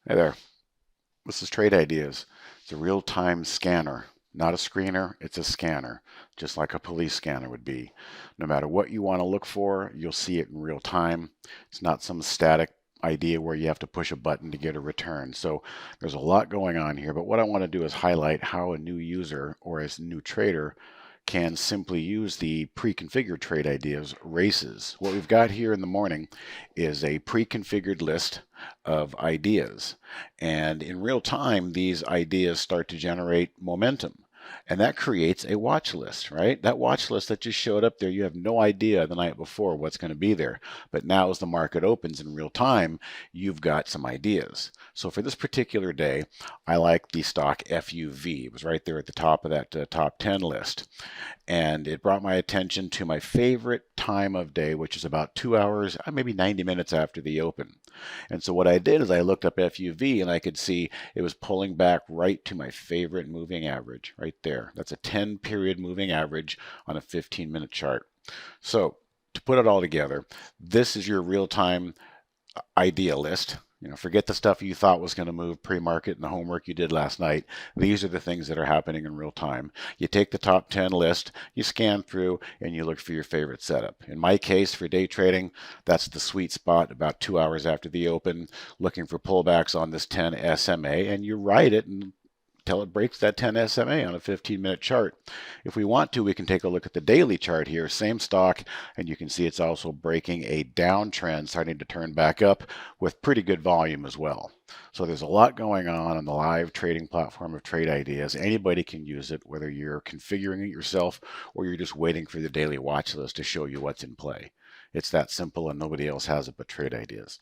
Hey there, this is Trade Ideas. It's a real-time scanner, not a screener, it's a scanner, just like a police scanner would be. No matter what you want to look for, you'll see it in real time. It's not some static idea where you have to push a button to get a return. So there's a lot going on here, but what I want to do is highlight how a new user or a new trader can simply use the pre-configured trade ideas races. What we've got here in the morning is a pre-configured list of ideas. And in real time, these ideas start to generate momentum. And that creates a watch list, right? That watch list that just showed up there, you have no idea the night before what's going to be there. But now, as the market opens in real time, you've got some ideas. So for this particular day, I like the stock FUV. It was right there at the top of that top 10 list. And it brought my attention to my favorite time of day, which is about 2 hours, maybe 90 minutes after the open. And so what I did is I looked up FUV and I could see it was pulling back right to my favorite moving average right there. That's a 10 period moving average on a 15-minute chart. So to put it all together, this is your real-time idea list. Forget the stuff you thought was going to move pre-market and the homework you did last night. These are the things that are happening in real time. You take the top 10 list, you scan through, and you look for your favorite setup. In my case, for day trading, that's the sweet spot about 2 hours after the open, looking for pullbacks on this 10 SMA, and you ride it until it breaks that 10 SMA on a 15-minute chart. If we want to, we can take a look at the daily chart here, same stock, and you can see it's also breaking a downtrend, starting to turn back up with pretty good volume as well. So there's a lot going on the live trading platform of Trade Ideas. Anybody can use it, whether you're configuring it yourself or you're just waiting for the daily watch list to show you what's in play. It's that simple, and nobody else has it but Trade Ideas.